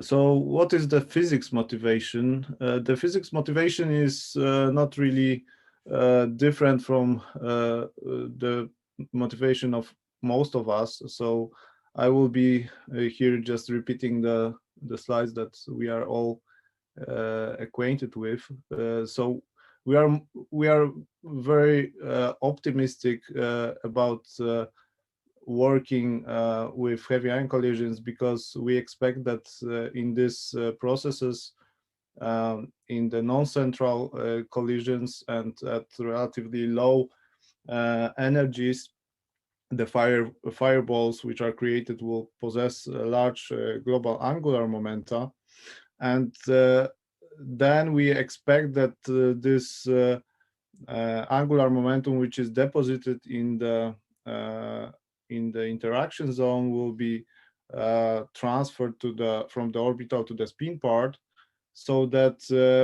So what is the physics motivation? The physics motivation is not really different from the motivation of most of us. So I will be here just repeating the slides that we are all acquainted with. So we are very optimistic about working with heavy ion collisions, because we expect that in these processes, in the non-central collisions and at relatively low energies, the fireballs which are created will possess large global angular momenta, and then we expect that this angular momentum which is deposited in the interaction zone will be transferred to from the orbital to the spin part, so that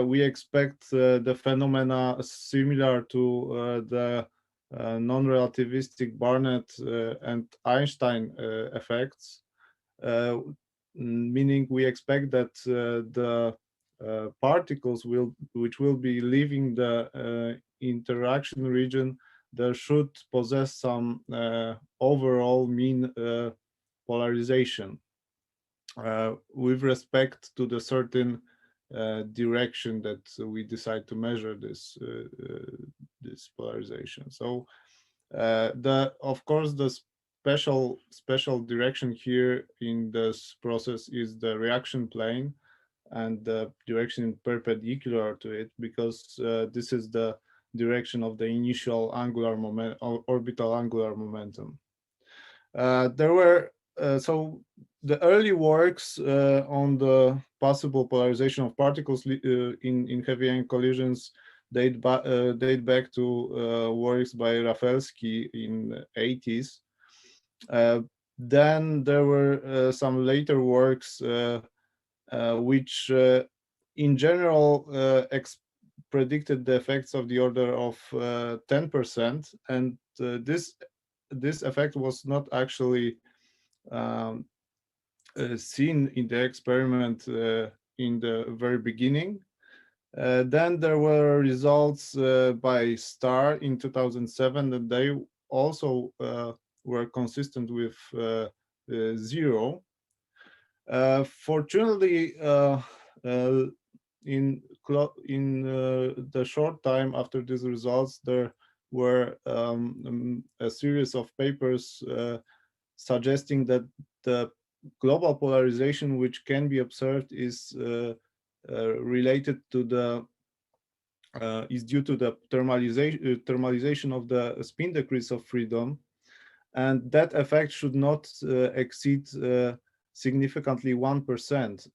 we expect the phenomena similar to the non-relativistic Barnett and Einstein effects, meaning we expect that the particles which will be leaving the interaction region, they should possess some overall mean polarization with respect to the certain direction that we decide to measure this polarization. So of course the special direction here in this process is the reaction plane and the direction perpendicular to it, because this is the direction of the initial angular moment, orbital angular momentum. There were so the early works on the possible polarization of particles in heavy ion collisions date back to works by Ryblewski in the 80s. Then there were some later works which in general predicted the effects of the order of 10%, and this effect was not actually seen in the experiment in the very beginning. Then there were results by Starr in 2007, and they also were consistent with zero. Fortunately, in the short time after these results, there were a series of papers suggesting that the global polarization which can be observed is related to the is due to the thermalization of the spin decrease of freedom, and that effect should not exceed significantly 1%.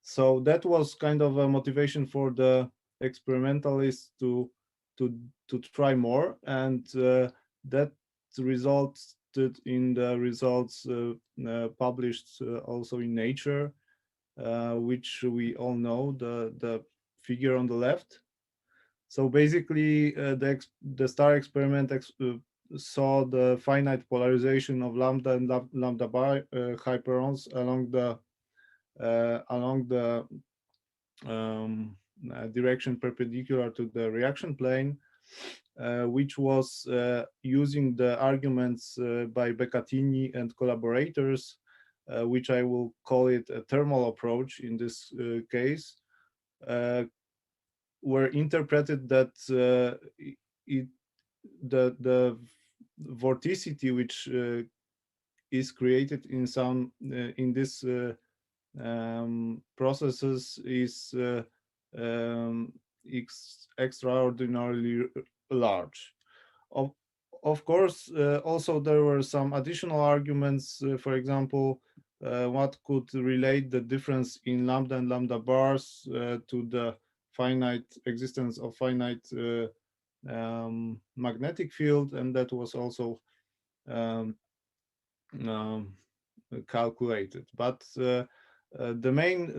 So that was kind of a motivation for the experimentalists to try more, and that resulted in the results published also in Nature, which we all know, the figure on the left. So basically, the Starr experiment saw the finite polarization of lambda and lambda bar hyperons along the direction perpendicular to the reaction plane, which was using the arguments by Beccatini and collaborators, which I will call it a thermal approach in this case, were interpreted that the vorticity which is created in some in this processes is extraordinarily large. Of course, also there were some additional arguments. For example, what could relate the difference in lambda and lambda bars to the finite existence of finite magnetic field, and that was also calculated. But the main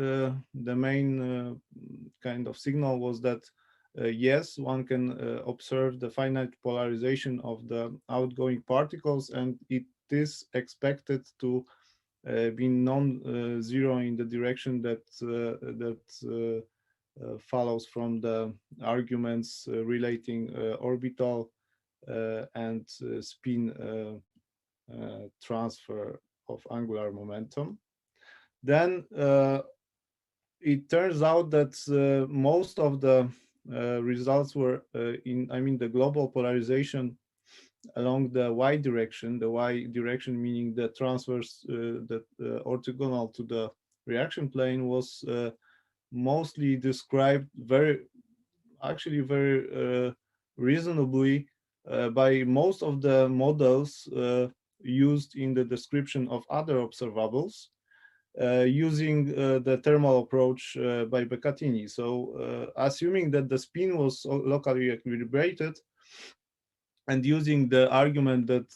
kind of signal was that yes, one can observe the finite polarization of the outgoing particles, and it is expected to being non-zero in the direction that follows from the arguments relating orbital and spin transfer of angular momentum. Then it turns out that most of the results were the global polarization along the y direction, meaning the transverse that orthogonal to the reaction plane, was mostly described very reasonably by most of the models used in the description of other observables, using the thermal approach by Beccatini. So assuming that the spin was locally equilibrated, and using the argument that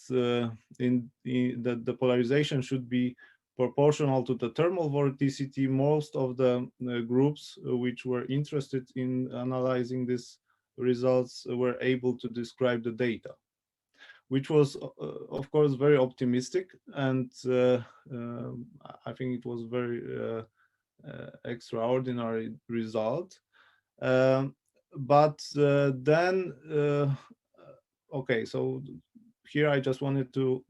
that the polarization should be proportional to the thermal vorticity, most of the groups which were interested in analyzing these results were able to describe the data, which was, of course, very optimistic, and I think it was very extraordinary result. But then, okay, so here I just wanted to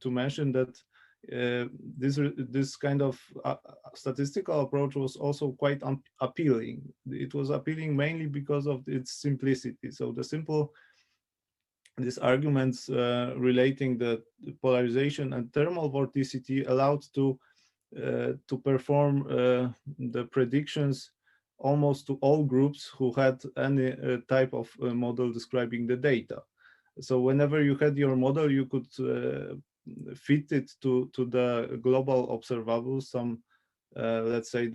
mention that this kind of statistical approach was also quite appealing. It was appealing mainly because of its simplicity. So these arguments relating the polarization and thermal vorticity allowed to perform the predictions almost to all groups who had any type of model describing the data. So whenever you had your model, you could fit it to the global observables. Some, let's say,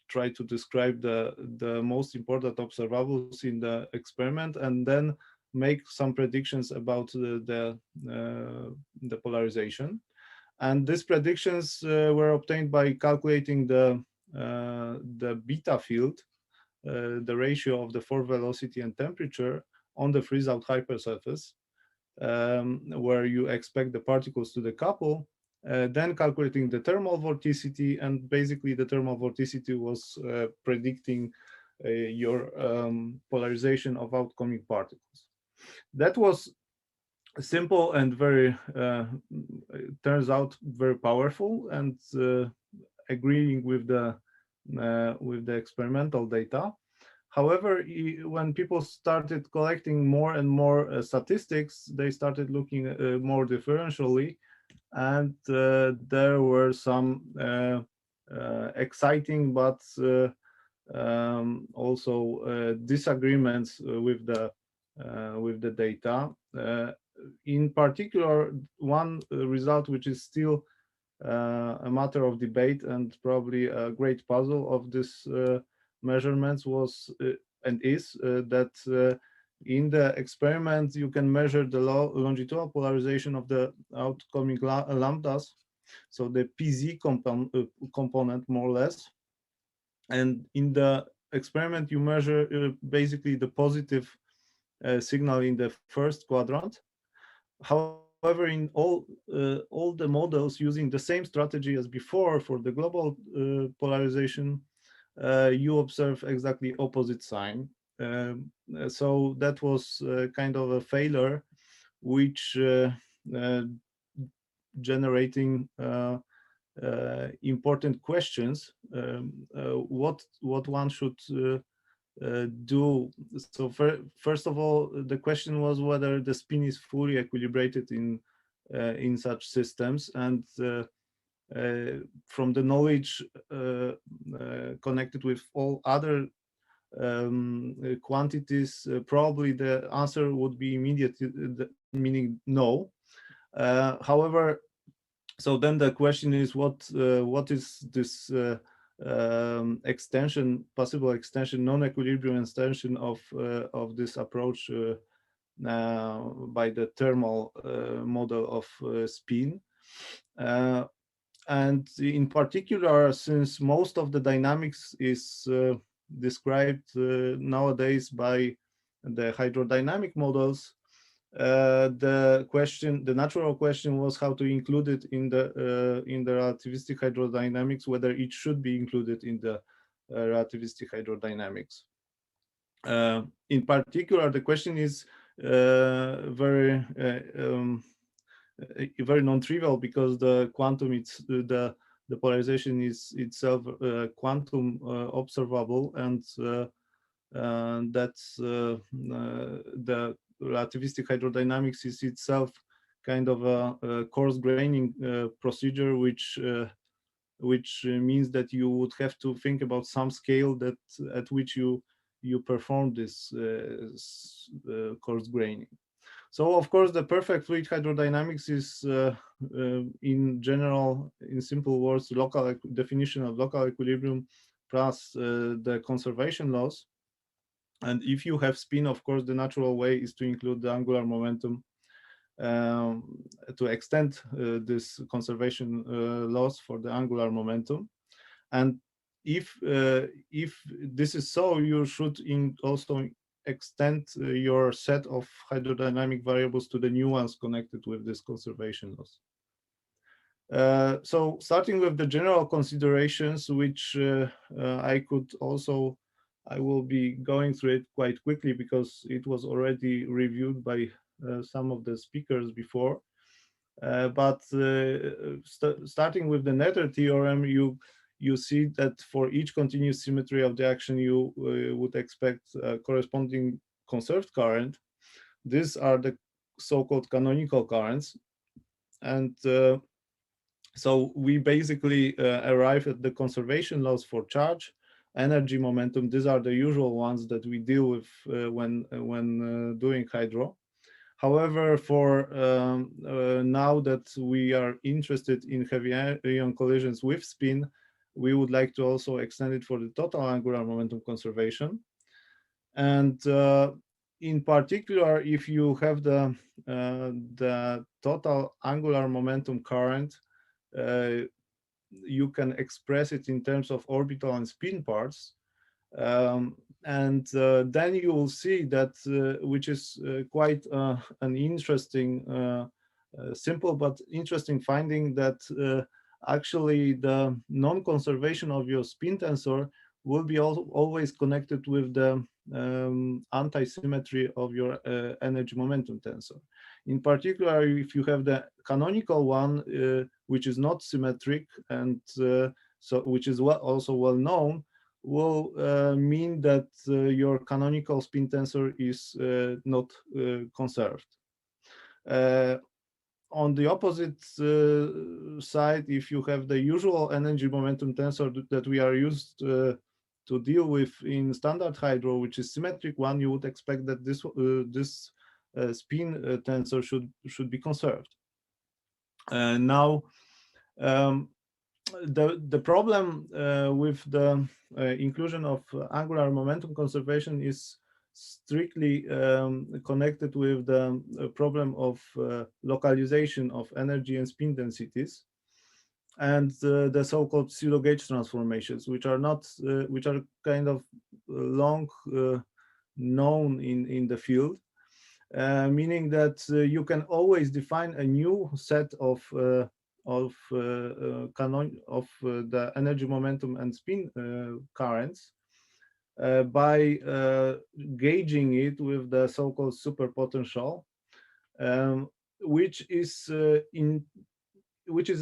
try to describe the most important observables in the experiment, and then make some predictions about the polarization. And these predictions were obtained by calculating the beta field, the ratio of the force velocity and temperature on the freeze-out hypersurface, where you expect the particles to decouple, then calculating the thermal vorticity, and basically the thermal vorticity was predicting your polarization of outcoming particles. That was simple and very, turns out very powerful, and agreeing with the experimental data. However, when people started collecting more and more statistics, they started looking more differentially, and there were some exciting but also disagreements with the data. In particular, one result which is still a matter of debate and probably a great puzzle of this measurements was and is that in the experiment you can measure the longitudinal polarization of the outcoming lambdas, so the PZ component more or less, and in the experiment you measure basically the positive signal in the first quadrant. However, in all the models using the same strategy as before for the global polarization, you observe exactly opposite sign. So that was kind of a failure, which generating important questions. What one should do. So first of all, the question was whether the spin is fully equilibrated in such systems, and from the knowledge connected with all other quantities, probably the answer would be immediate, meaning no. However, so then the question is what is this extension, possible extension, non-equilibrium extension of this approach by the thermal model of spin. And in particular, since most of the dynamics is described nowadays by the hydrodynamic models, the natural question was how to include it in the relativistic hydrodynamics, whether it should be included in the relativistic hydrodynamics. In particular, the question is very non-trivial, because the quantum, the polarization is itself quantum observable, and that's the relativistic hydrodynamics is itself kind of a coarse graining procedure, which means that you would have to think about some scale that at which you perform this coarse graining. So of course, the perfect fluid hydrodynamics is, in general, in simple words, local definition of local equilibrium plus the conservation laws. And if you have spin, of course, the natural way is to include the angular momentum to extend this conservation laws for the angular momentum. And if this is so, you should also extend your set of hydrodynamic variables to the new ones connected with this conservation laws. So starting with the general considerations, which I will be going through it quite quickly because it was already reviewed by some of the speakers before. Starting with the Netter theorem, you see that for each continuous symmetry of the action, you would expect a corresponding conserved current. These are the so-called canonical currents. And so we basically arrive at the conservation laws for charge, energy, momentum. These are the usual ones that we deal with when doing hydro. However, for now that we are interested in heavy-ion collisions with spin, we would like to also extend it for the total angular momentum conservation. And in particular, if you have the total angular momentum current, you can express it in terms of orbital and spin parts. And then you will see that, which is quite an interesting, simple but interesting finding, that actually the non-conservation of your spin tensor will be always connected with the anti-symmetry of your energy momentum tensor. In particular, if you have the canonical one, which is not symmetric, and so which is also well known, will mean that your canonical spin tensor is not conserved. On the opposite side, if you have the usual energy momentum tensor that we are used to deal with in standard hydro, which is symmetric one, you would expect that this spin tensor should be conserved. Now, the problem with the inclusion of angular momentum conservation is strictly connected with the problem of localization of energy and spin densities, and the so-called pseudo-gauge transformations, which are kind of long known in the field, meaning that you can always define a new set of the energy momentum and spin currents by gauging it with the so-called superpotential, which is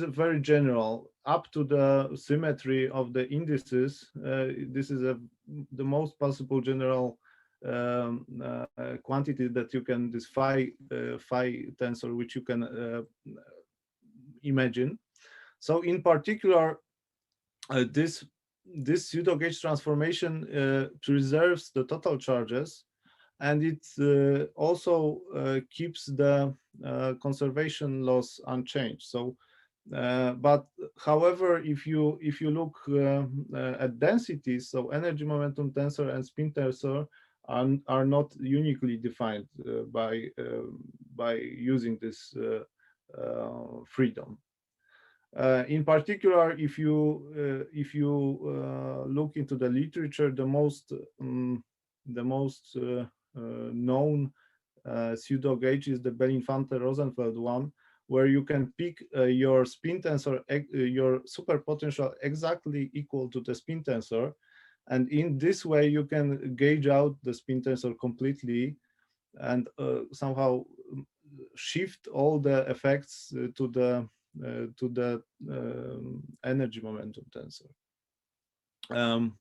very general up to the symmetry of the indices. This is the most possible general quantity that you can, this phi tensor, which you can imagine. So in particular, this pseudo-gauge transformation preserves the total charges, and it also keeps the conservation laws unchanged. So, but however, if you look at densities, so energy momentum tensor and spin tensor are not uniquely defined by using this freedom. In particular, if you look into the literature, the most known pseudo-gauge is the Belinfante-Rosenfeld one, where you can pick your spin tensor, your superpotential exactly equal to the spin tensor. And in this way, you can gauge out the spin tensor completely and somehow shift all the effects to the energy momentum tensor. Um,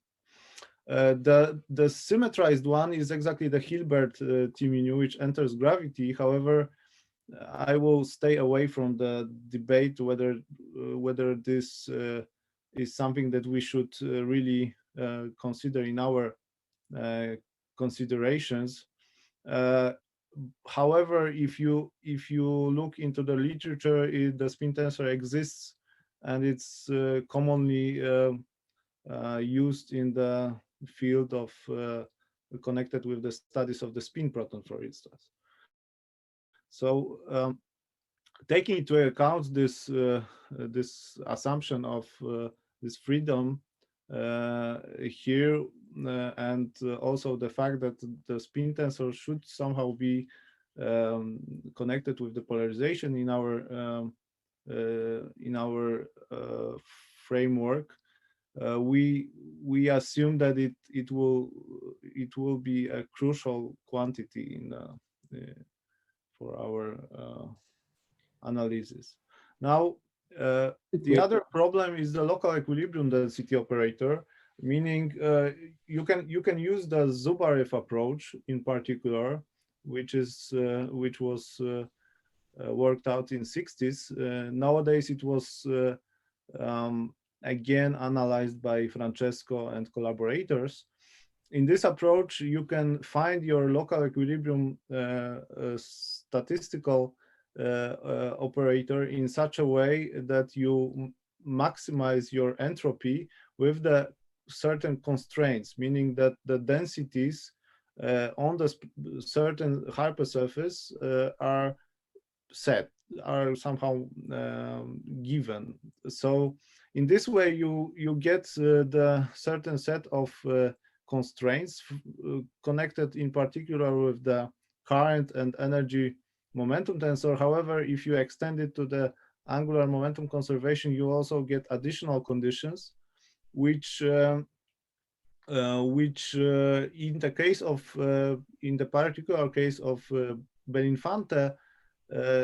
the symmetrized one is exactly the Hilbert T mu, which enters gravity. However, I will stay away from the debate whether this is something that we should really consider in our uh, considerations. Uh, However, if you look into the literature, the spin tensor exists, and it's commonly used in the field of connected with the studies of the spin proton, for instance. So taking into account this assumption of this freedom here, and also the fact that the spin tensor should somehow be connected with the polarization in our framework, we assume that it will be a crucial quantity for our analysis. Now, the other problem is the local equilibrium density operator, meaning you can use the Zubarev approach in particular, which was worked out in 60s. Nowadays, it was again analyzed by Francesco and collaborators. In this approach, you can find your local equilibrium statistical operator in such a way that you maximize your entropy with the certain constraints, meaning that the densities on the certain hypersurface are somehow given. So in this way, you get the certain set of constraints connected in particular with the current and energy momentum tensor. However, if you extend it to the angular momentum conservation, you also get additional conditions, which in the case of in the particular case of Belinfante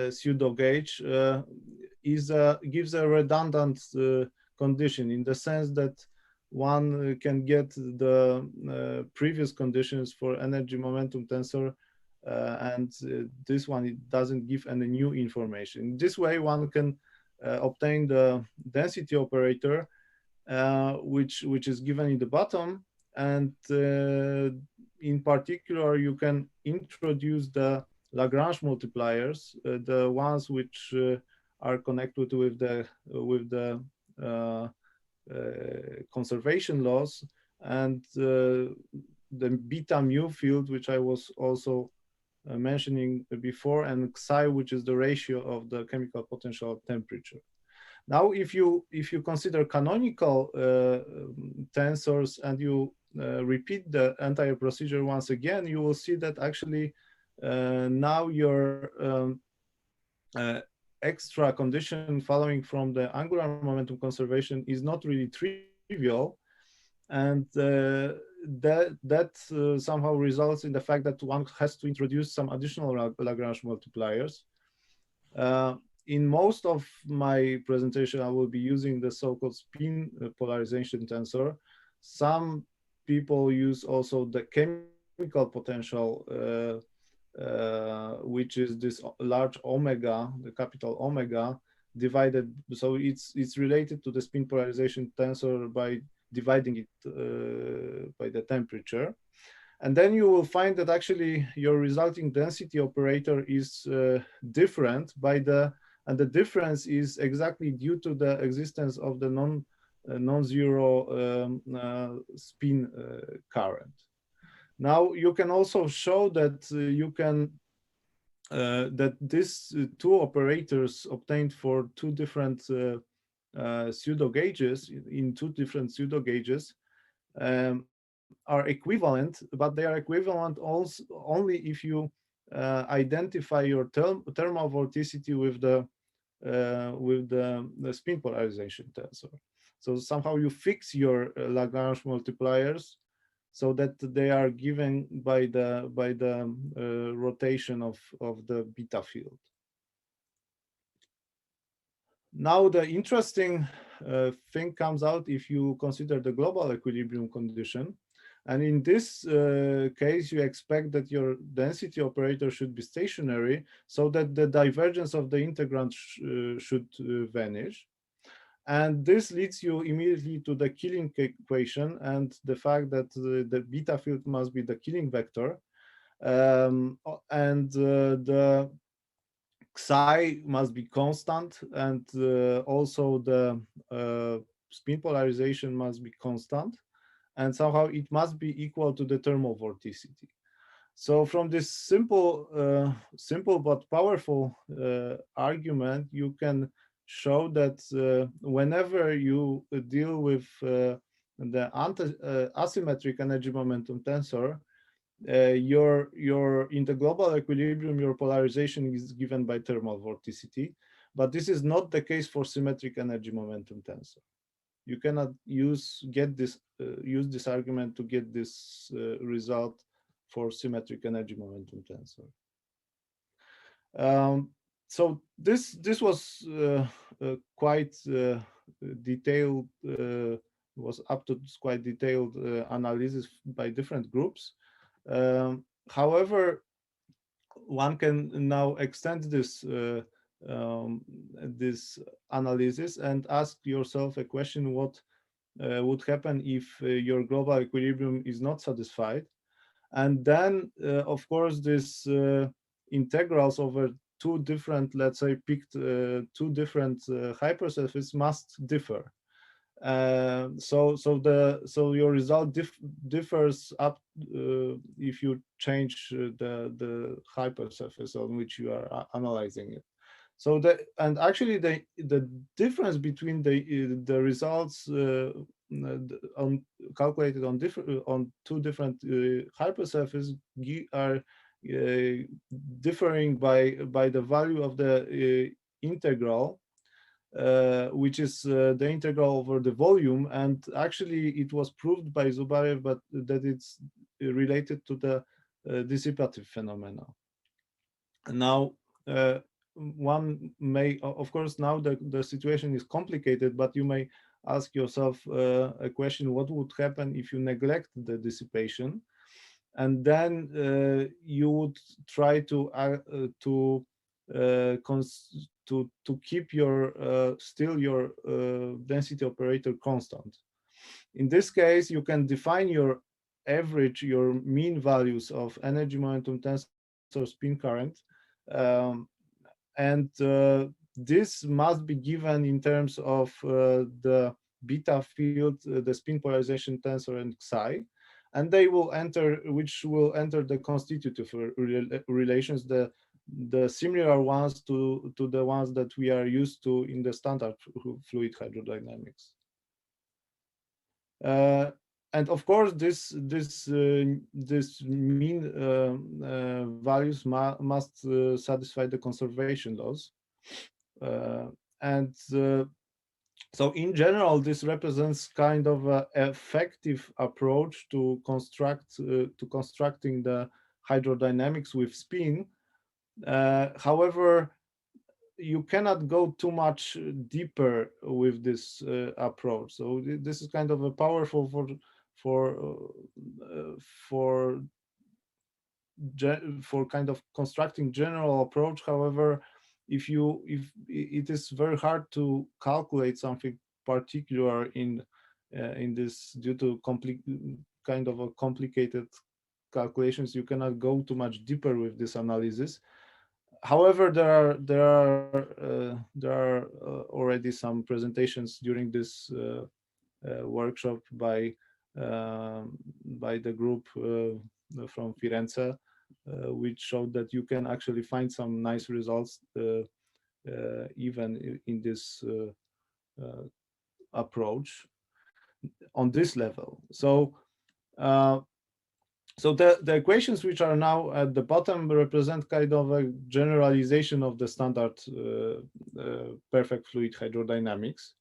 pseudo-gauge gives a redundant condition, in the sense that one can get the previous conditions for energy momentum tensor, and this one, it doesn't give any new information. This way, one can obtain the density operator, which is given in the bottom, and in particular, you can introduce the Lagrange multipliers, the ones which are connected with the conservation laws, and the beta mu field, which I was also mentioning before, and psi, which is the ratio of the chemical potential temperature. Now, if you consider canonical tensors and you repeat the entire procedure once again, you will see that actually now your extra condition following from the angular momentum conservation is not really trivial, and that somehow results in the fact that one has to introduce some additional Lagrange multipliers. In most of my presentation, I will be using the so-called spin polarization tensor. Some people use also the chemical potential, which is this large omega, the capital omega, divided. So it's related to the spin polarization tensor by dividing it by the temperature. And then you will find that actually your resulting density operator is different and the difference is exactly due to the existence of the non-zero spin current. Now you can also show that that these two operators obtained for two different pseudo gauges in two different pseudo gauges are equivalent, but they are equivalent also only if you identify your thermal vorticity with the spin polarization tensor. So somehow you fix your Lagrange multipliers so that they are given by the rotation of the beta field. Now the interesting thing comes out if you consider the global equilibrium condition. And in this case, you expect that your density operator should be stationary so that the divergence of the integrand should vanish. And this leads you immediately to the Killing equation and the fact that the beta field must be the Killing vector. And the psi must be constant, and also the spin polarization must be constant, and somehow it must be equal to the thermal vorticity. So from this simple but powerful argument, you can show that whenever you deal with the asymmetric energy momentum tensor, your in the global equilibrium, your polarization is given by thermal vorticity, but this is not the case for symmetric energy momentum tensor. You cannot use this argument to get this result for symmetric energy momentum tensor. So this was quite detailed, was up to quite detailed analysis by different groups. However, one can now extend this analysis and ask yourself a question: what would happen if your global equilibrium is not satisfied? And then, of course, this integrals over two different, let's say, picked two different hypersurfaces must differ. So your result differs up if you change the hypersurface on which you are analyzing it. So and actually the difference between the results on calculated on two different hypersurfaces are differing by the value of the integral, which is the integral over the volume. And actually it was proved by Zubarev, but that it's related to the dissipative phenomena. Now, one may, of course, now the situation is complicated, but you may ask yourself a question: what would happen if you neglect the dissipation? And then you would try to keep your still your density operator constant. In this case, you can define your average, your mean values of energy momentum tensor spin current, and this must be given in terms of the beta field, the spin polarization tensor, and psi, and they will enter, which will enter the constitutive relations, the similar ones to the ones that we are used to in the standard fluid hydrodynamics. And of course, this mean values must satisfy the conservation laws, and so in general, this represents kind of an effective approach to constructing the hydrodynamics with spin. However, you cannot go too much deeper with this approach. So this is kind of a powerful for kind of constructing general approach. However, if it is very hard to calculate something particular in this due to kind of a complicated calculations, you cannot go too much deeper with this analysis. However, there are already some presentations during this workshop by the group from Firenze, which showed that you can actually find some nice results even in this approach on this level. So So the equations which are now at the bottom represent kind of a generalization of the standard perfect fluid hydrodynamics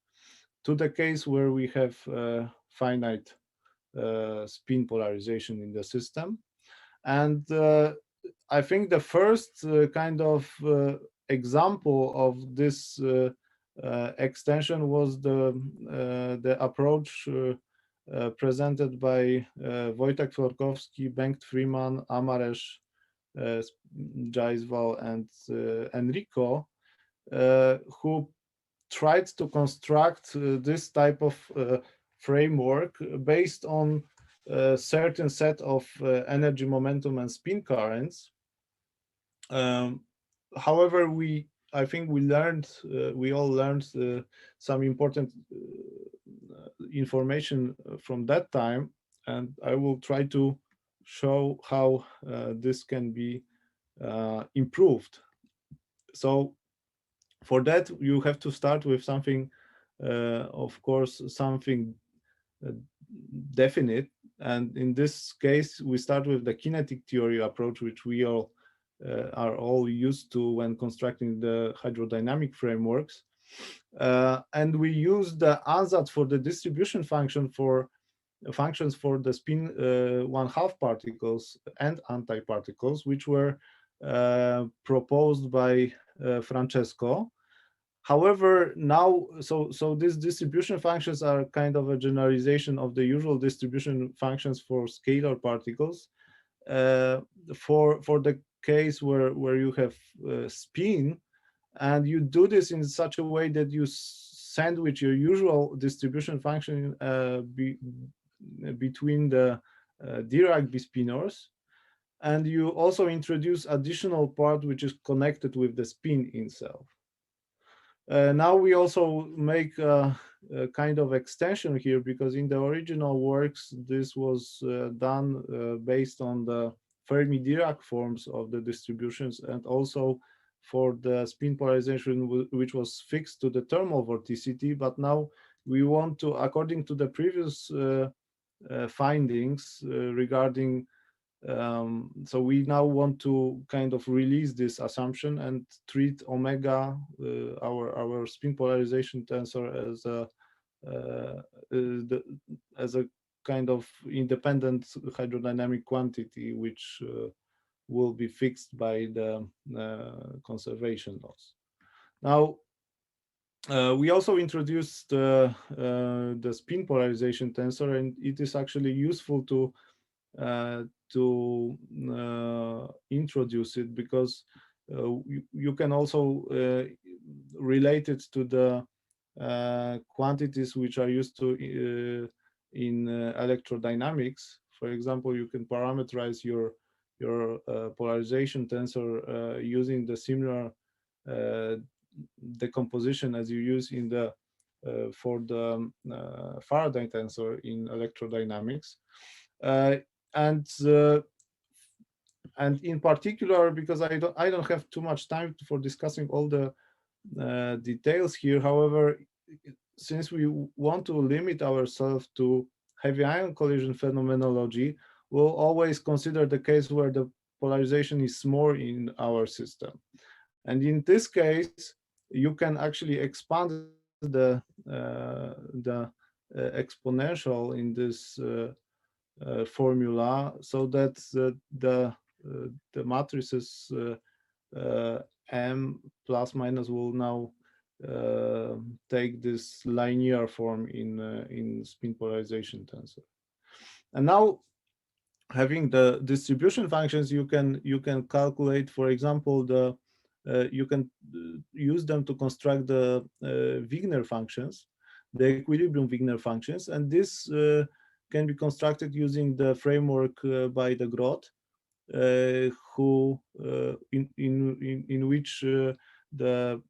to the case where we have finite spin polarization in the system. And I think the first kind of example of this extension was the approach presented by Wojtek Florkowski, Bengt Freeman, Amaresh, Jaisval, and Enrico, who tried to construct this type of framework based on a certain set of energy, momentum, and spin currents. However, I think we all learned some important information from that time, and I will try to show how this can be improved. So for that, you have to start with something, of course, something definite. And in this case, we start with the kinetic theory approach, which we all are all used to when constructing the hydrodynamic frameworks. And we use the ansatz for the distribution function for functions for the spin 1/2 particles and antiparticles, which were proposed by Francesco. However, now, so these distribution functions are kind of a generalization of the usual distribution functions for scalar particles. For the case where you have spin, and you do this in such a way that you sandwich your usual distribution function between the Dirac bispinors, and you also introduce additional part which is connected with the spin itself. Now we also make a kind of extension here, because in the original works this was done based on the Fermi-Dirac forms of the distributions, and also for the spin polarization which was fixed to the thermal vorticity. But now we want to, according to the previous findings regarding so we now want to kind of release this assumption and treat omega, our spin polarization tensor, as a kind of independent hydrodynamic quantity, which will be fixed by the conservation laws. Now, we also introduced the spin polarization tensor, and it is actually useful to introduce it, because you can also relate it to the quantities which are used to in electrodynamics. For example, you can parameterize your polarization tensor using the similar decomposition as you use in the for the Faraday tensor in electrodynamics. And in particular, because I don't have too much time for discussing all the details here. However, since we want to limit ourselves to heavy ion collision phenomenology, we'll always consider the case where the polarization is small in our system. And in this case, you can actually expand the exponential in this formula, so that the matrices m plus minus will now take this linear form in spin polarization tensor. And now, having the distribution functions, you can calculate, for example, the you can use them to construct the Wigner functions, the equilibrium Wigner functions, and this can be constructed using the framework by de Groot, who in which the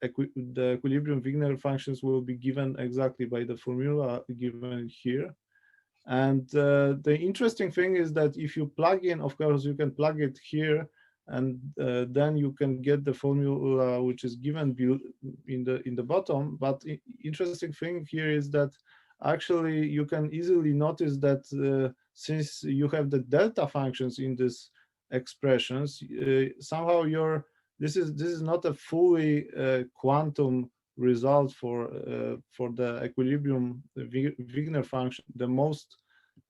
equilibrium Wigner functions will be given exactly by the formula given here. And the interesting thing is that if you plug in, of course, you can plug it here, and then you can get the formula which is given in the bottom. But interesting thing here is that actually you can easily notice that since you have the delta functions in these expressions, somehow this is not a fully quantum result for the equilibrium Wigner function, the most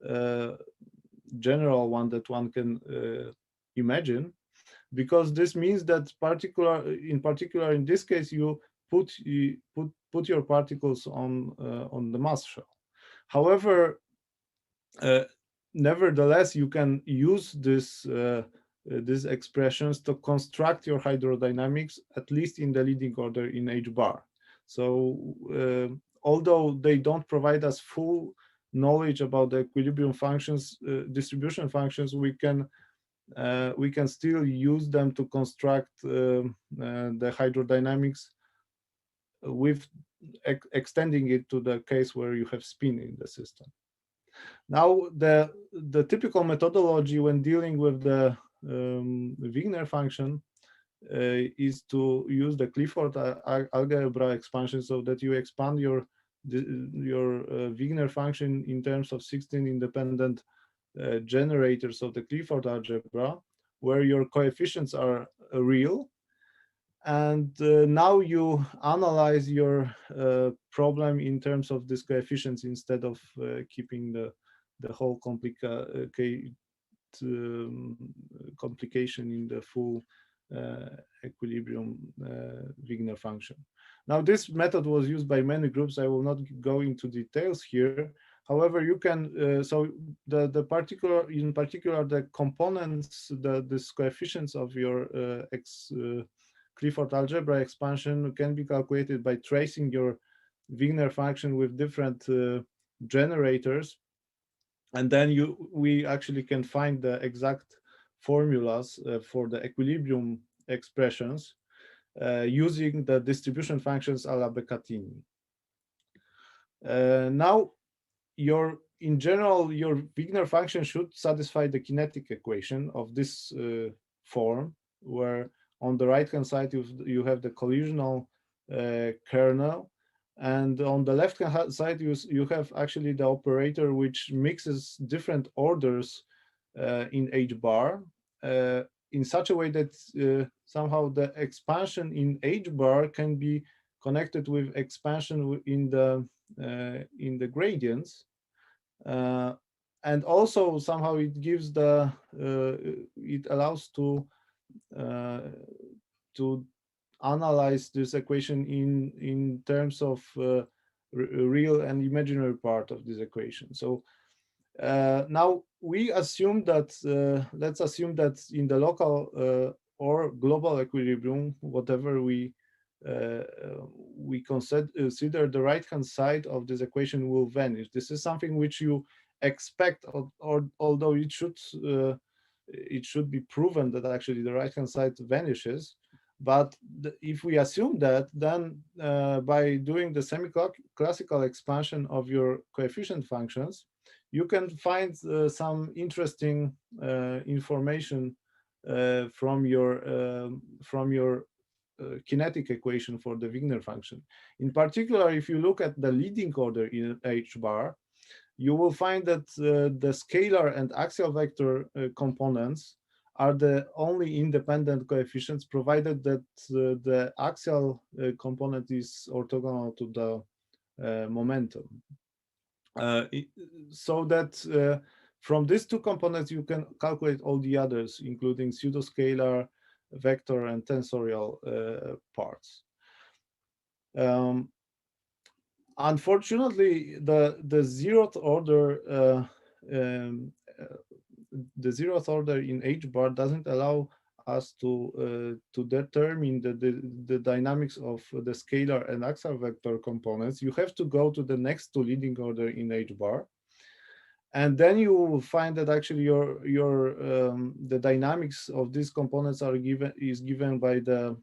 uh, general one that one can imagine, because this means that in particular in this case you put your particles on the mass shell. However, uh, nevertheless, you can use these expressions to construct your hydrodynamics, at least in the leading order in H bar. So although they don't provide us full knowledge about the equilibrium functions, distribution functions, we can still use them to construct the hydrodynamics with extending it to the case where you have spin in the system. Now, the typical methodology when dealing with the Wigner function is to use the Clifford algebra expansion, so that you expand your Wigner function in terms of 16 independent generators of the Clifford algebra, where your coefficients are real. And now you analyze your problem in terms of these coefficients instead of keeping the whole complication in the full equilibrium Wigner function. Now, this method was used by many groups. I will not go into details here. However, you can so the particular in particular the components, these coefficients of your Clifford algebra expansion can be calculated by tracing your Wigner function with different generators, and then we actually can find the exact formulas for the equilibrium expressions using the distribution functions a la Beccatini. Now, in general, your Wigner function should satisfy the kinetic equation of this form, where on the right-hand side you have the collisional kernel, and on the left-hand side you have actually the operator which mixes different orders in H bar in such a way that somehow the expansion in H bar can be connected with expansion in the gradients. And also somehow it gives it allows to analyze this equation in terms of real and imaginary part of this equation. So now we assume that let's assume that in the local or global equilibrium, whatever we consider, the right-hand side of this equation will vanish. This is something which you expect, or although it should be proven that actually the right-hand side vanishes. But if we assume that, then by doing the semi-classical expansion of your coefficient functions, you can find some interesting information from your kinetic equation for the Wigner function. In particular, if you look at the leading order in H bar, you will find that the scalar and axial vector components are the only independent coefficients, provided that the axial component is orthogonal to the momentum. So that from these two components, you can calculate all the others, including pseudoscalar, vector, and tensorial parts. Unfortunately, the zeroth order in H bar doesn't allow us to determine the dynamics of the scalar and axial vector components. You have to go to the next two leading order in H bar, and then you will find that actually the dynamics of these components is given by the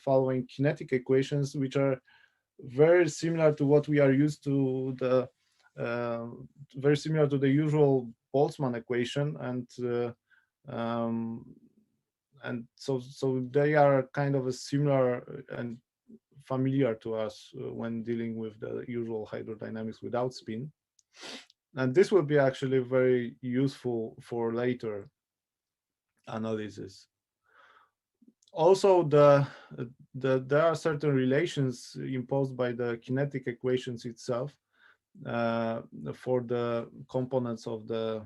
following kinetic equations, which are very similar to what we are used to, very similar to the usual Boltzmann equation, and so they are kind of a similar and familiar to us when dealing with the usual hydrodynamics without spin. And this will be actually very useful for later analysis. Also, there are certain relations imposed by the kinetic equations itself for the components of the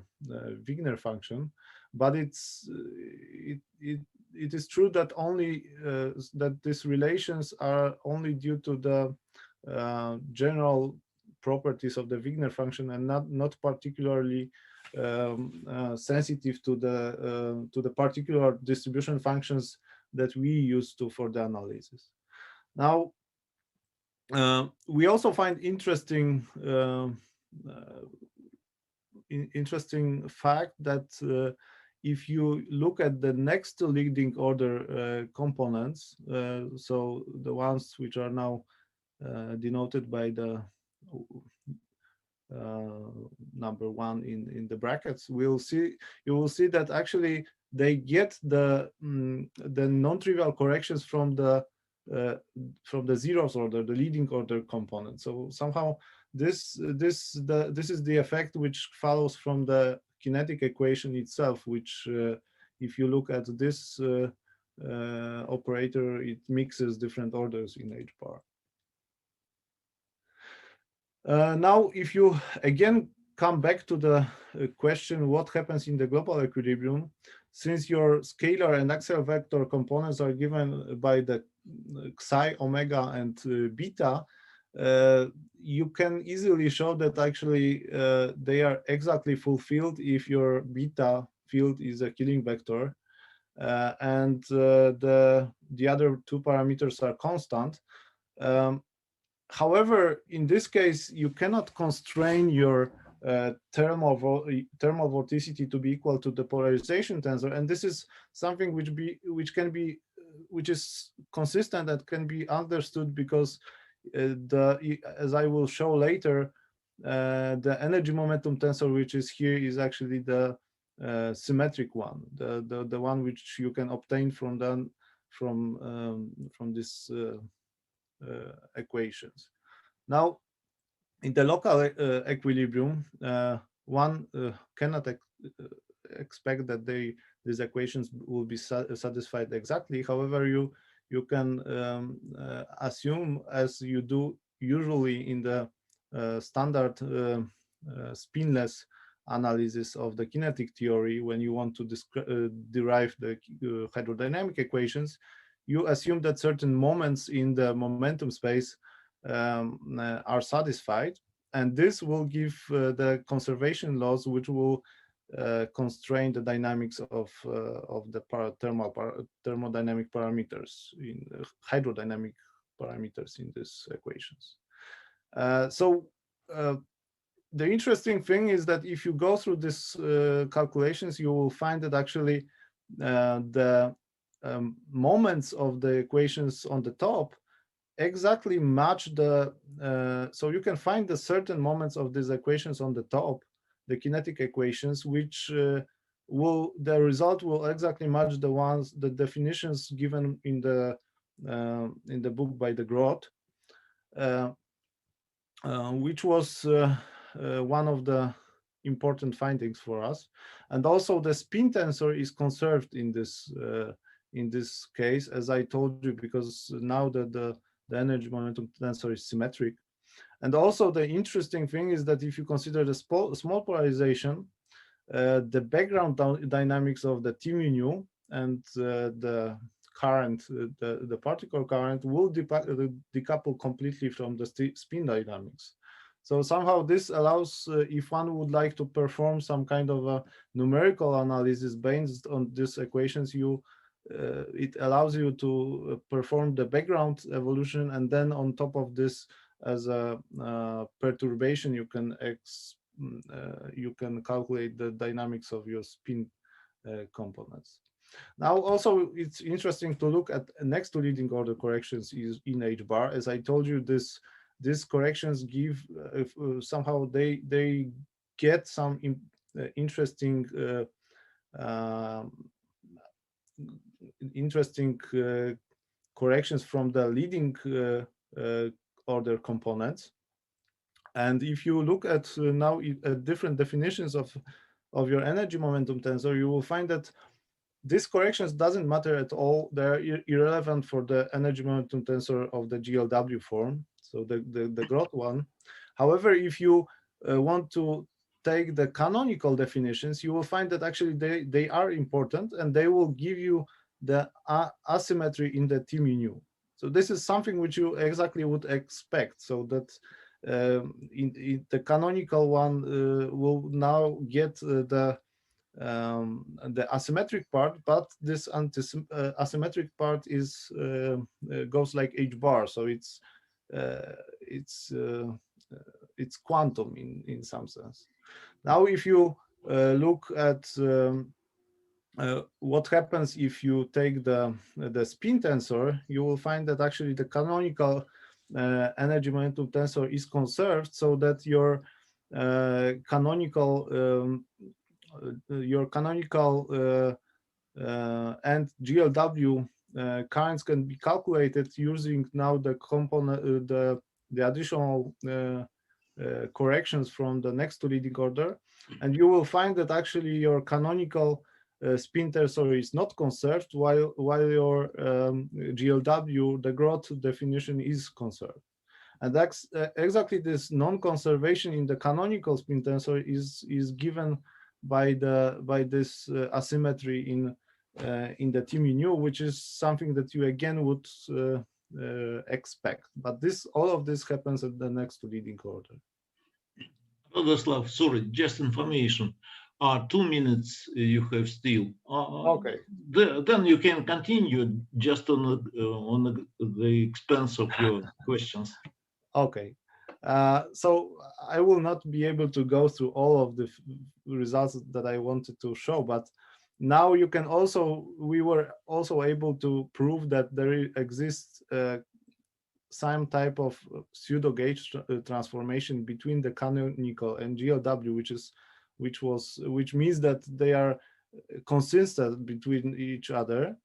Wigner function, but it is true that only that these relations are only due to the general properties of the Wigner function and not particularly sensitive to the particular distribution functions that we use to for the analysis. Now, we also find interesting fact that if you look at the next leading order components, so the ones which are now denoted by the number one in the brackets, you will see that actually they get the non-trivial corrections from the zeros order, the leading order component. So somehow this is the effect which follows from the kinetic equation itself, which if you look at this operator, it mixes different orders in H bar. Now, if you again come back to the question, what happens in the global equilibrium, since your scalar and axial vector components are given by the psi, omega, and beta, you can easily show that actually they are exactly fulfilled if your beta field is a Killing vector, and the other two parameters are constant. However, in this case, you cannot constrain your thermal vorticity to be equal to the polarization tensor, and this is something which is consistent and can be understood because as I will show later, the energy momentum tensor which is here is actually the symmetric one, the one which you can obtain from this equations. Now, in the local equilibrium, one cannot expect that these equations will be satisfied exactly. However, you can assume, as you do usually in the standard spinless analysis of the kinetic theory, when you want to derive the hydrodynamic equations, you assume that certain moments in the momentum space are satisfied, and this will give the conservation laws which will constrain the dynamics of the thermodynamic parameters, in hydrodynamic parameters in these equations. The interesting thing is that if you go through these calculations, you will find that actually the moments of the equations on the top exactly match the, so you can find the certain moments of these equations on the top, the kinetic equations, which the result will exactly match the definitions given in the book by de Groot, which was one of the important findings for us. And also the spin tensor is conserved in this case, as I told you, because now that the energy momentum tensor is symmetric. And also the interesting thing is that if you consider the small polarization, the background dynamics of the T mu nu and the current, the particle current will decouple completely from the spin dynamics. So somehow this allows, if one would like to perform some kind of a numerical analysis based on these equations, it allows you to perform the background evolution, and then on top of this, as a perturbation, you can calculate the dynamics of your spin components. Now, also, it's interesting to look at next to leading order corrections in H bar. As I told you, these corrections give somehow they get some interesting corrections from the leading order components. And if you look at now at different definitions of your energy momentum tensor, you will find that these corrections doesn't matter at all. They're irrelevant for the energy momentum tensor of the GLW form, so the Groth one. However, if you want to take the canonical definitions, you will find that actually they are important, and they will give you the asymmetry in the T mu. So this is something which you exactly would expect. So that in the canonical one will now get the asymmetric part, but this asymmetric part is goes like H bar, so uh, it's uh, it's quantum in some sense. Now, if you look at what happens if you take the spin tensor, you will find that actually the canonical energy momentum tensor is conserved, so that your canonical and GLW currents can be calculated using now the component the additional corrections from the next to leading order, and you will find that actually your canonical spin tensor is not conserved, while your GLW, the Groth definition, is conserved. And that's exactly this non-conservation in the canonical spin tensor is given by this asymmetry in the T mu, which is something that you again would expect. But all of this happens at the next to leading order. Radoslav, sorry, just information. 2 minutes you have still. Okay. Then you can continue just on the expense of your questions. Okay. So I will not be able to go through all of the results that I wanted to show, but now we were also able to prove that there exists some type of pseudo-gauge transformation between the canonical and GLW, which means that they are consistent between each other.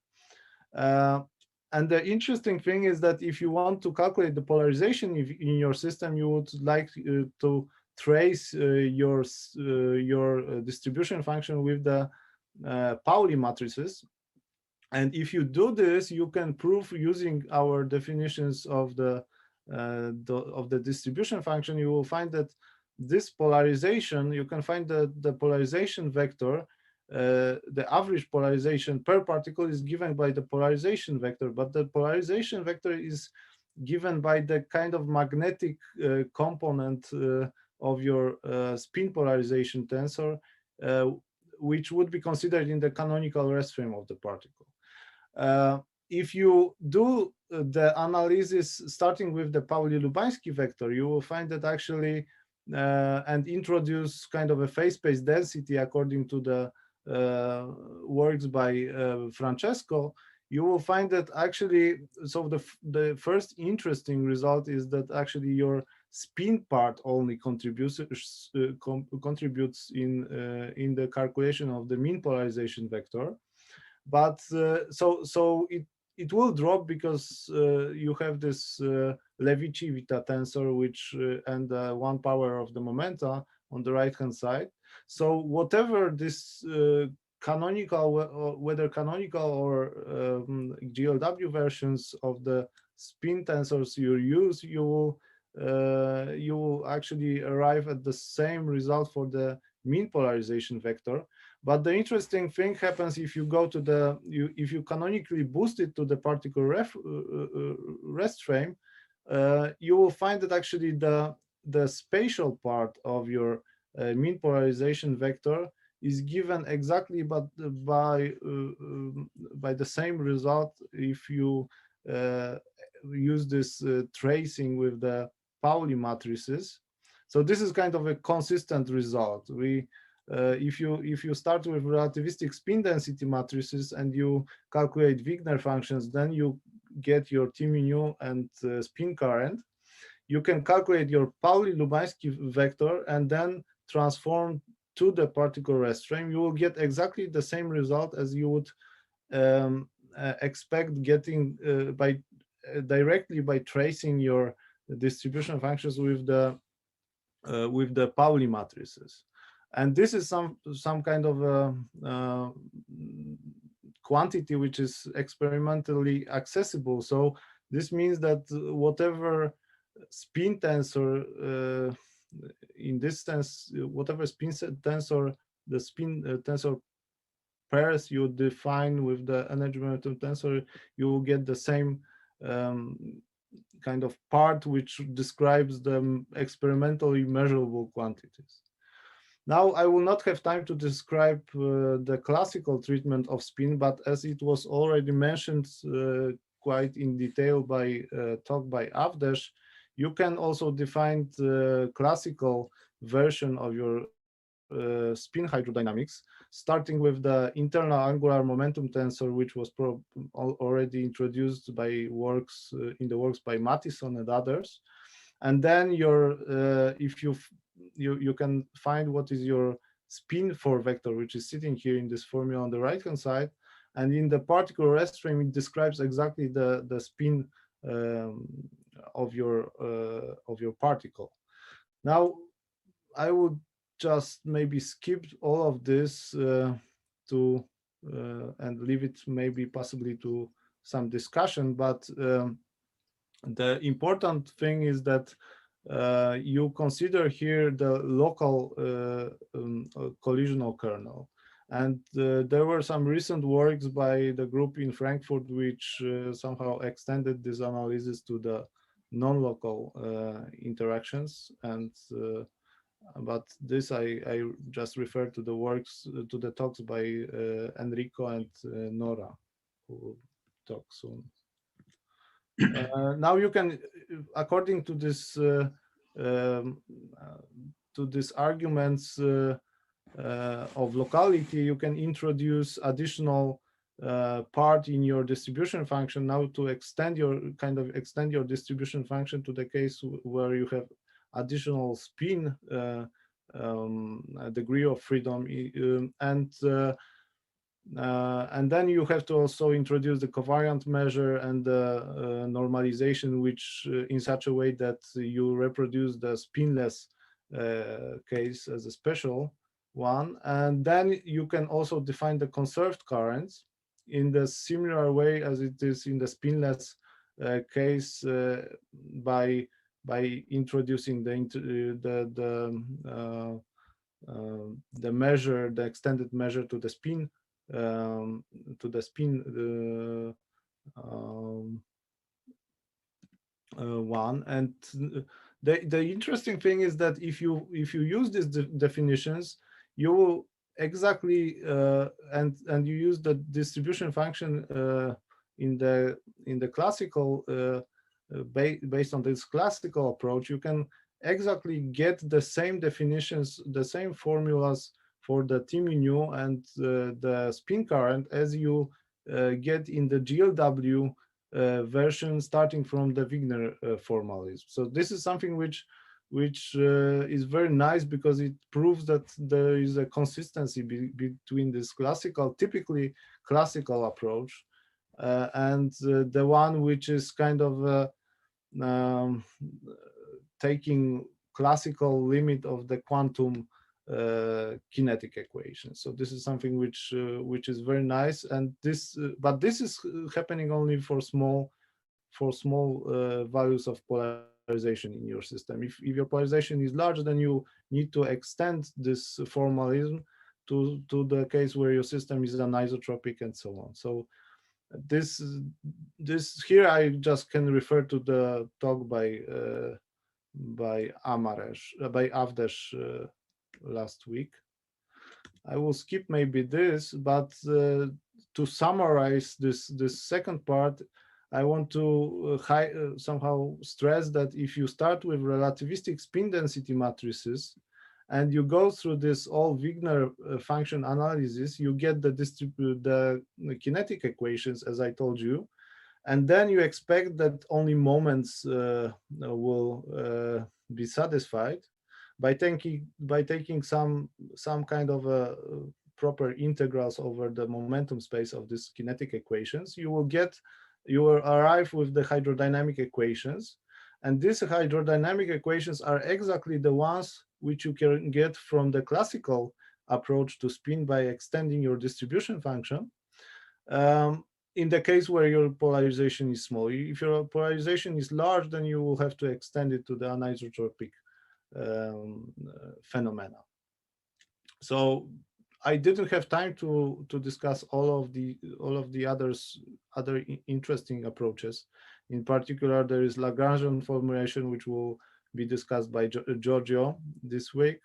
And the interesting thing is that if you want to calculate the polarization in your system, you would like to trace your distribution function with the Pauli matrices. And if you do this, you can prove using our definitions of the distribution function. You will find that this polarization, you can find the polarization vector. The average polarization per particle is given by the polarization vector, but the polarization vector is given by the kind of magnetic component of your spin polarization tensor, which would be considered in the canonical rest frame of the particle. If you do the analysis starting with the Paull-Lubański vector, you will find that actually and introduce kind of a phase space density according to the works by Francesco, you will find that actually, so the first interesting result is that actually your spin part only contributes in the calculation of the mean polarization vector. But so it will drop because you have this Levi-Civita tensor, which and 1 power of the momenta on the right hand side. So whatever this canonical, whether canonical or GLW versions of the spin tensors you use, you will actually arrive at the same result for the mean polarization vector. But the interesting thing happens if you go to if you canonically boost it to the particle rest frame, you will find that actually the spatial part of your mean polarization vector is given exactly by the same result if you use this tracing with the Pauli matrices. So this is kind of a consistent result. If you start with relativistic spin density matrices and you calculate Wigner functions, then you get your T mu and spin current. You can calculate your Paull-Lubański vector and then transform to the particle rest frame. You will get exactly the same result as you would expect getting directly by tracing your distribution functions with the with the Pauli matrices. And this is some kind of a quantity which is experimentally accessible. So this means that whatever spin tensor, in this sense, whatever spin tensor, the spin tensor pairs you define with the energy momentum tensor, you will get the same kind of part which describes the experimentally measurable quantities. Now, I will not have time to describe the classical treatment of spin, but as it was already mentioned quite in detail by talk by Avdesh, you can also define the classical version of your spin hydrodynamics, starting with the internal angular momentum tensor, which was already introduced by works in the works by Mattison and others. And then if you can find what is your spin for vector, which is sitting here in this formula on the right hand side, and in the particle rest frame it describes exactly the spin of your particle. Now I would just maybe skip all of this and leave it maybe possibly to some discussion, but the important thing is that you consider here the local collisional kernel. And there were some recent works by the group in Frankfurt which somehow extended this analysis to the non-local interactions. And but this I just refer to the works, to the talks by Enrico and Nora, who will talk soon. Now you can, according to this to these arguments of locality, you can introduce additional part in your distribution function now to extend your distribution function to the case where you have additional spin degree of freedom, and then you have to also introduce the covariant measure and the normalization, which in such a way that you reproduce the spinless case as a special one. And then you can also define the conserved currents in the similar way as it is in the spinless case by introducing the measure, the extended measure to the spin one. And the interesting thing is that if you use these definitions, you will exactly and you use the distribution function in the classical based on this classical approach, you can exactly get the same definitions, the same formulas for the T mu and the spin current as you get in the GLW version starting from the Wigner formalism. So this is something which is very nice because it proves that there is a consistency between this typically classical approach and the one which is kind of taking classical limit of the quantum kinetic equation. So this is something which is very nice, and but this is happening only for small values of polarization in your system. If your polarization is large, then you need to extend this formalism to the case where your system is anisotropic and so on. So this here I just can refer to the talk by Avdesh last week. I will skip maybe this, but to summarize this second part, I want to somehow stress that if you start with relativistic spin density matrices and you go through this all Wigner function analysis, you get the kinetic equations, as I told you, and then you expect that only moments will be satisfied by taking some kind of proper integrals over the momentum space of these kinetic equations. You will arrive with the hydrodynamic equations, And these hydrodynamic equations are exactly the ones which you can get from the classical approach to spin by extending your distribution function. In the case where your polarization is small. If your polarization is large, then you will have to extend it to the anisotropic phenomena. So I didn't have time to discuss all of the other interesting approaches. In particular, there is Lagrangian formulation, which will be discussed by Giorgio this week.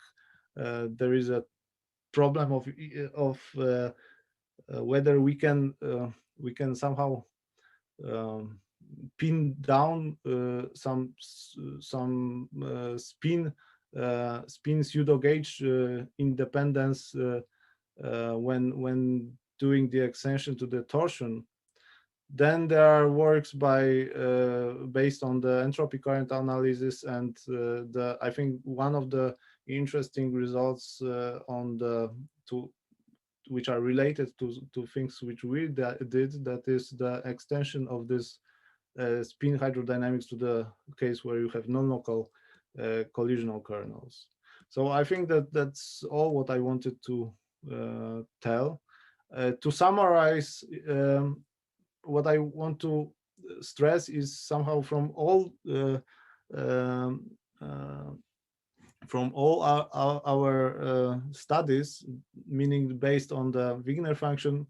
There is a problem of whether we can somehow pin down some spin pseudo-gauge independence when doing the extension to the torsion. Then there are works based on the entropy current analysis, and I think one of the interesting results which are related to things which we did, that is the extension of this spin hydrodynamics to the case where you have non-local collisional kernels. So I think that's all what I wanted to tell. To summarize, what I want to stress is somehow from all our studies, meaning based on the Wigner function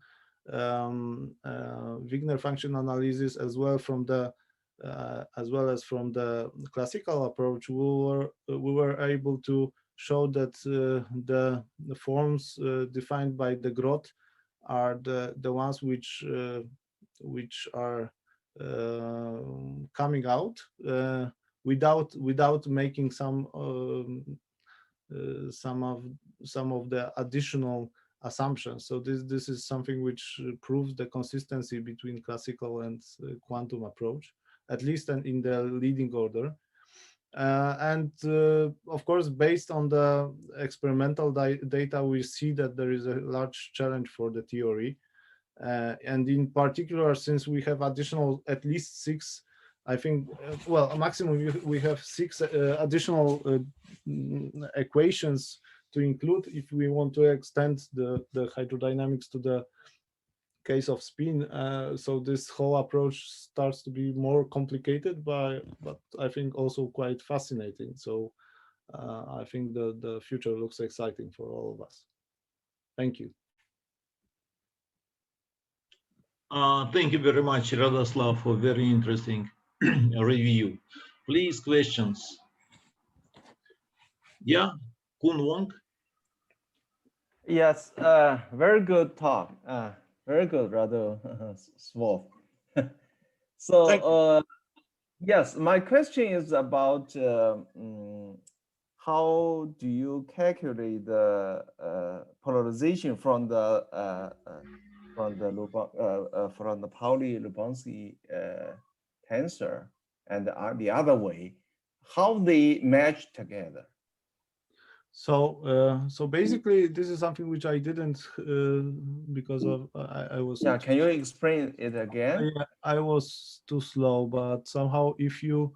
analysis, as well as from the classical approach, we were able to show that the forms defined by de Groot are the ones which are coming out without making some of the additional assumptions. So this is something which proves the consistency between classical and quantum approach, at least in the leading order. And of course, based on the experimental data, we see that there is a large challenge for the theory. And in particular, since we have additional at least 6, I think, well, a maximum we have 6 additional equations to include if we want to extend the hydrodynamics to the case of spin. So this whole approach starts to be more complicated, but I think also quite fascinating. So I think the future looks exciting for all of us. Thank you. Thank you very much, Radoslaw, for very interesting review. Please, questions. Yeah, Kun Wong. Yes, very good talk. Very good, Radoslaw. So, yes, my question is about how do you calculate the polarization from the Paull-Lubański tensor, and the other way, how they match together? So basically, this is something which I didn't because of I was. Yeah, can you explain it again? I was too slow, but somehow if you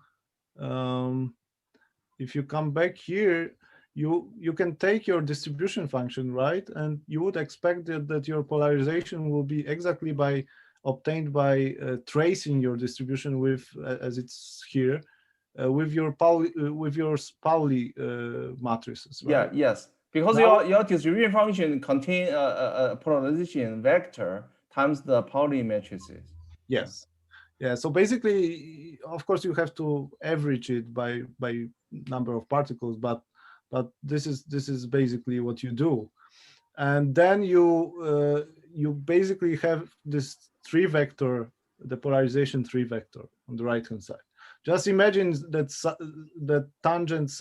come back here, you can take your distribution function, right, and you would expect that your polarization will be exactly obtained by tracing your distribution with as it's here. With your Pauli matrices, right? Yeah, yes, because now, your distribution function contain a polarization vector times the Pauli matrices. Yes. Yeah. So basically, of course, you have to average it by number of particles, but this is basically what you do, and then you basically have this 3-vector, the polarization 3-vector on the right hand side. Just imagine that tangent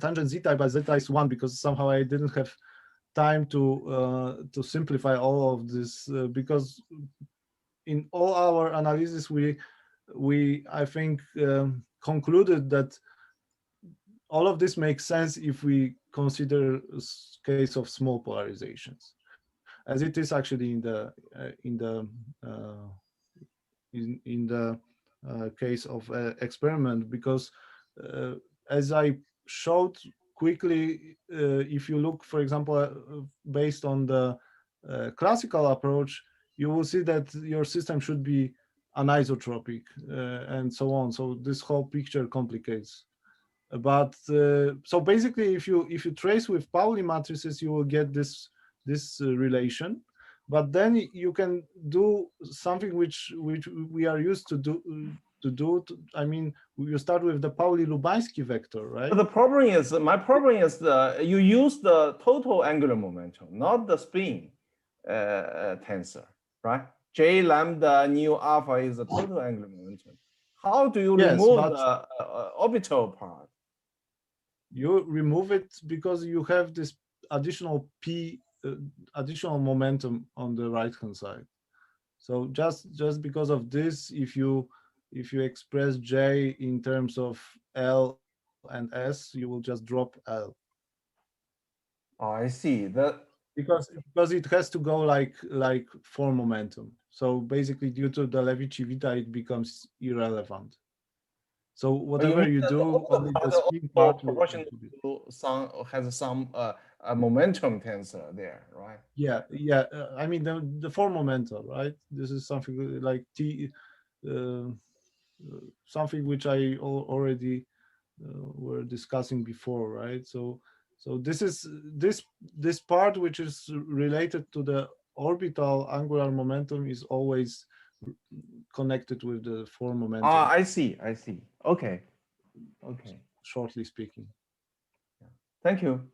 tangent zeta by zeta is 1, because somehow I didn't have time to simplify all of this because in all our analysis we I think concluded that all of this makes sense if we consider a case of small polarizations, as it is actually in the case of experiment, because as I showed quickly, if you look, for example, based on the classical approach, you will see that your system should be anisotropic and so on. So this whole picture complicates. But so basically, if you trace with Pauli matrices, you will get this relation. But then you can do something which we are used to do. I mean, you start with the Paull-Lubański vector, right? The problem is, my problem is you use the total angular momentum, not the spin tensor, right? J lambda nu alpha is the total angular momentum. How do you remove the orbital part? You remove it because you have this additional p additional momentum on the right hand side. So just because of this, if you express J in terms of L and S, you will just drop L. Oh, I see. Because it has to go like for momentum. So basically, due to the Levi-Civita, it becomes irrelevant. So whatever you do, only the spin part proportion to some has some momentum tensor there, right? Yeah. I mean the four momentum, right? This is something like T, something which I already were discussing before, right? So this is this part which is related to the orbital angular momentum is always connected with the four momentum. Ah, I see. Okay. Shortly speaking. Yeah. Thank you.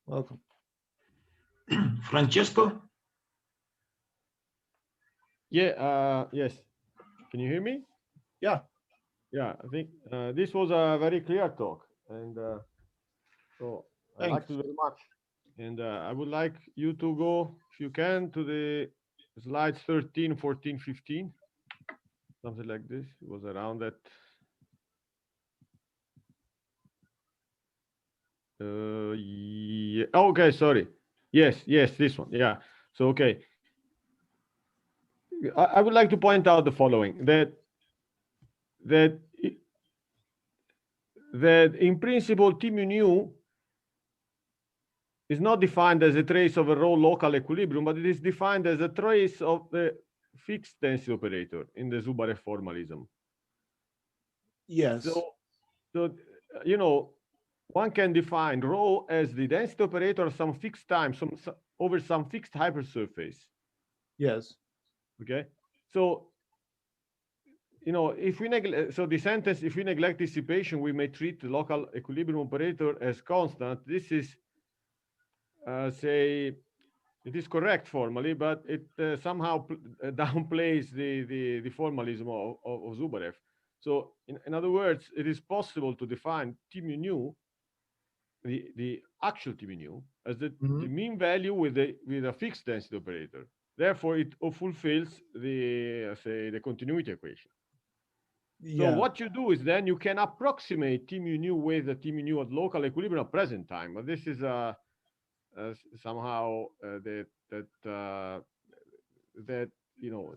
Welcome. Francesco? Yeah, yes. Can you hear me? Yeah. Yeah, I think this was a very clear talk. And so I liked it very much. And I would like you to go, if you can, to the slides 13, 14, 15. Something like this. It was around that. Yeah. Okay, sorry. Yes, this one. Yeah. So, okay. I would like to point out the following, that in principle, T mu nu is not defined as a trace of a raw local equilibrium, but it is defined as a trace of the fixed density operator in the Zubarev formalism. Yes. So you know, one can define rho as the density operator of some fixed time, over some fixed hypersurface. Yes. Okay. So, you know, if we neglect, so the sentence, if we neglect dissipation, we may treat the local equilibrium operator as constant. This is, say, it is correct formally, but it somehow downplays the formalism of Zubarev. So, in other words, it is possible to define T mu nu, the actual T mu nu, as the mean value with a fixed density operator. Therefore, it fulfills the continuity equation. So what you do is then you can approximate T mu nu with the T mu nu at local equilibrium at present time. But this is somehow that you know,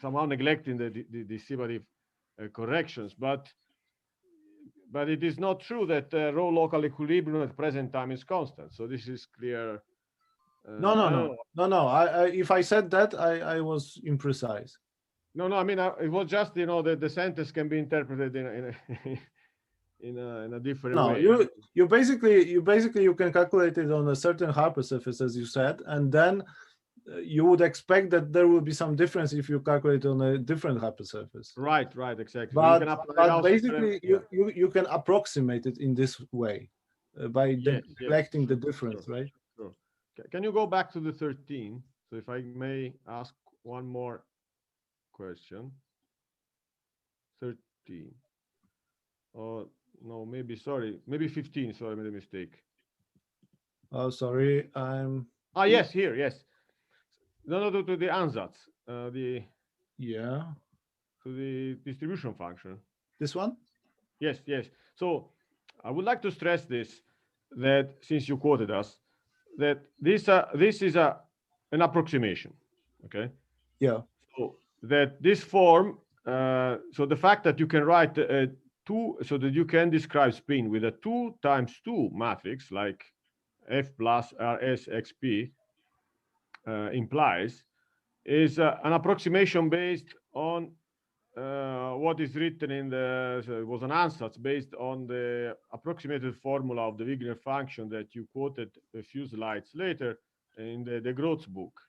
somehow neglecting the dissipative corrections. But it is not true that rho local equilibrium at present time is constant. So this is clear. No. I if I said that, I was imprecise. No. I mean, it was just, you know, the sentence can be interpreted in a different way. You basically you can calculate it on a certain hypersurface, as you said, and then you would expect that there will be some difference if you calculate on a different hypersurface. Right, exactly. But basically, you can approximate it in this way by neglecting the difference, sure, right? Sure. Can you go back to the 13? So if I may ask one more question. 13. Oh, no, maybe 15. Sorry, I made a mistake. Oh, sorry. Yes, here, yes. No, to the ansatz. To the distribution function. This one? Yes. So I would like to stress this, that since you quoted us, that this is an approximation. Okay. Yeah. So that this form so the fact that you can write so that you can describe spin with a 2 times 2 matrix like F plus RS XP implies is an approximation based on what is written in the, so it was an ansatz based on the approximated formula of the Wigner function that you quoted a few slides later in the Groth's book.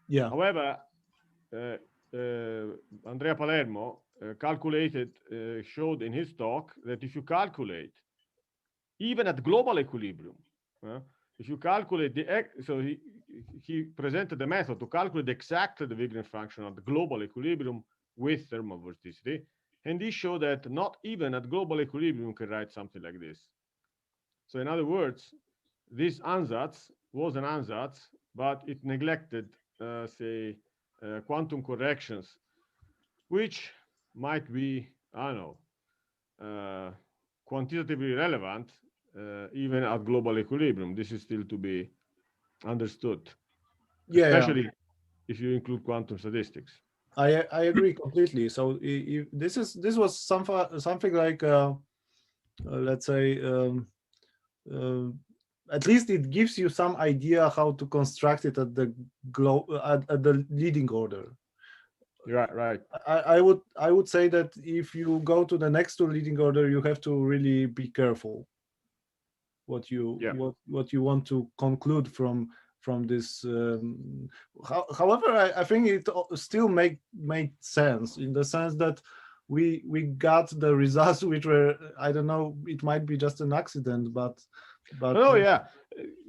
Yeah. However, Andrea Palermo showed in his talk that if you calculate, even at global equilibrium, if you calculate so he presented the method to calculate exactly the Wigner function at the global equilibrium with thermal vorticity, and he showed that not even at global equilibrium you can write something like this. So in other words, this ansatz was an ansatz, but it neglected, say, quantum corrections, which might be, I don't know, quantitatively relevant even at global equilibrium. This is still to be understood, especially if you include quantum statistics. I agree completely. So this was something like let's say at least it gives you some idea how to construct it at the at the leading order. Right. I would say that if you go to the next to leading order, you have to really be careful what you want to conclude from this. However, I think it still made sense in the sense that we got the results which were, I don't know, it might be just an accident, but oh yeah,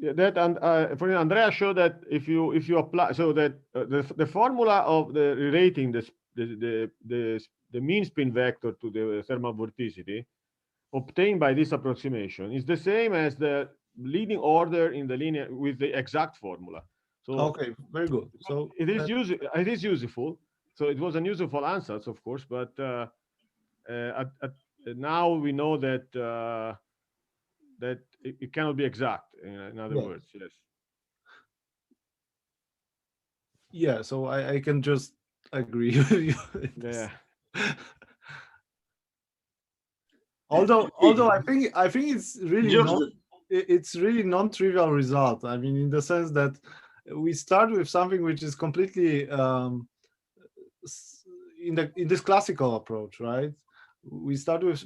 that and for Andrea showed that if you apply, so that the formula of the relating the mean spin vector to the thermal vorticity obtained by this approximation is the same as the leading order in the linear with the exact formula. So okay, very good. So it is useful. So it was a useful ansatz, of course, but now we know that that it cannot be exact. In other words, yes. Yeah, so I can just agree with you. Yeah. Although I think it's really non-trivial result. I mean, in the sense that we start with something which is completely in this classical approach, right? We start with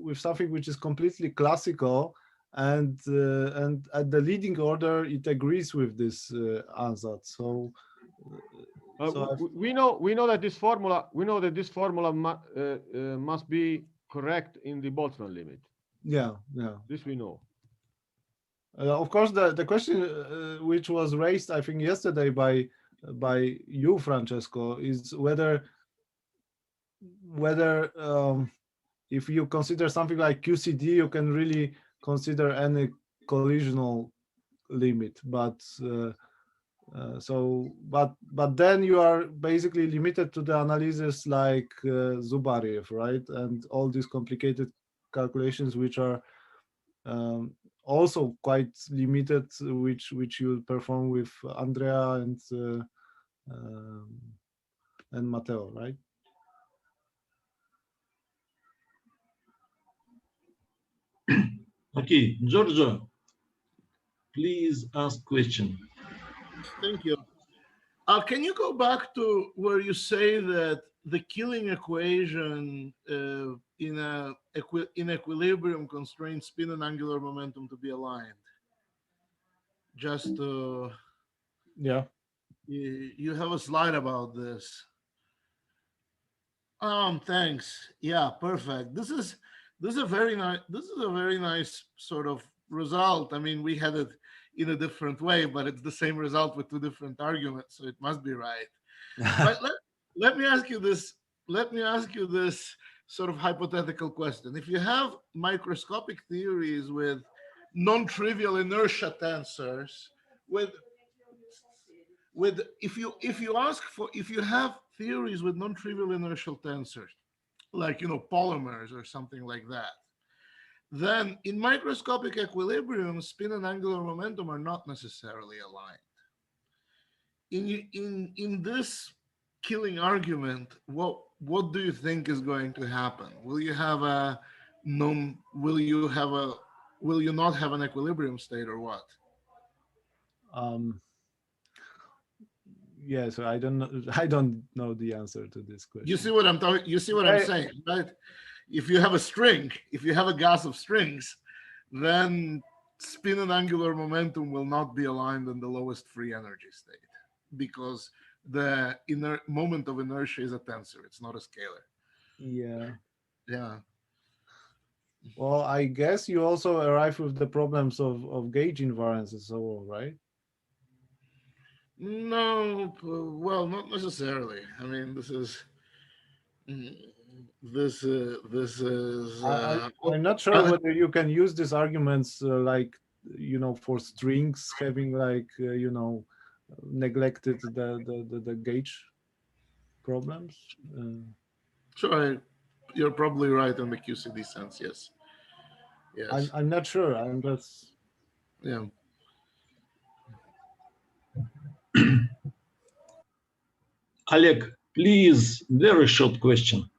with something which is completely classical, and at the leading order it agrees with this ansatz. So we know that this formula must be correct in the Boltzmann limit. Yeah. This we know. Of course, the question which was raised, I think, yesterday by you, Francesco, is whether if you consider something like QCD, you can really consider any collisional limit, but but then you are basically limited to the analysis like Zubariev, right? And all these complicated calculations which are also quite limited, which you perform with Andrea and Matteo, right? Okay, Giorgio, please ask question. Thank you. Can you go back to where you say that the Killing equation in equilibrium constrains spin and angular momentum to be aligned? Just yeah, you have a slide about this. Thanks. Yeah, perfect. This is a very nice sort of result. I mean, we had it in a different way, but it's the same result with two different arguments, so it must be right. But let me ask you this. Let me ask you this sort of hypothetical question. If you have microscopic theories with non-trivial inertia tensors, if you have theories with non-trivial inertial tensors, like polymers or something like that, then in microscopic equilibrium, spin and angular momentum are not necessarily aligned. In this killing argument, what do you think is going to happen? Will you have a will you not have an equilibrium state, or what? Yes, I don't know. I don't know the answer to this question. You see what I'm talking? You see what I'm saying, right? If you have a string, if you have a gas of strings, then spin and angular momentum will not be aligned in the lowest free energy state, because the moment of inertia is a tensor. It's not a scalar. Yeah. Yeah. Well, I guess you also arrive with the problems of gauge invariance and so on, right? No, well, not necessarily. I mean, this is. I'm not sure whether you can use these arguments like, you know, for strings having like, you know, neglected the gauge problems. Sure, you're probably right in the QCD sense. Yes. Yes. I'm not sure. I'm just. Yeah. Oleg, please, very short question.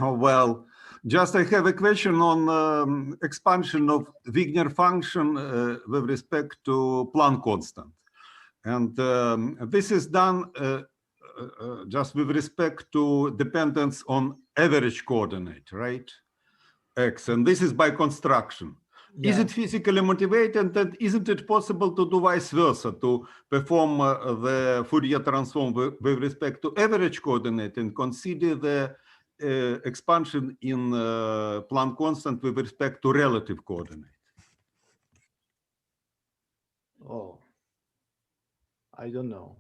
Well, just I have a question on expansion of Wigner function with respect to Planck constant. And this is done just with respect to dependence on average coordinate, right? X, and this is by construction. Yeah. Is it physically motivated, and isn't it possible to do vice versa, to perform the Fourier transform with respect to average coordinate and consider the expansion in Planck constant with respect to relative coordinate? Oh, I don't know.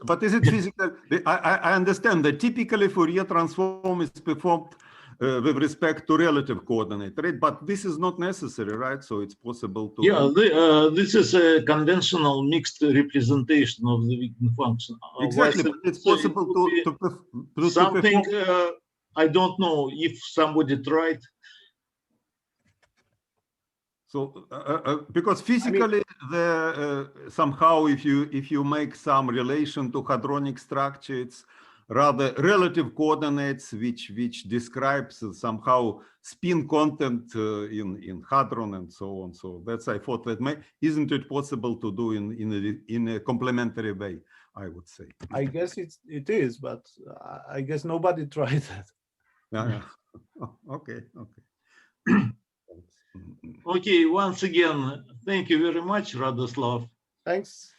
But is it physical? I understand that typically Fourier transform is performed with respect to relative coordinate, right? But this is not necessary, right? So it's possible to. Yeah, this is a conventional mixed representation of the Wigner function. Exactly, but it's possible to something. I don't know if somebody tried. So because physically, somehow if you make some relation to hadronic structure, it's rather relative coordinates which describes somehow spin content in hadron and so on. So that's, I thought that isn't it possible to do in a complementary way, I would say. I guess it is, but I guess nobody tried that. Yeah. Okay. Okay, once again, thank you very much, Radoslaw. Thanks.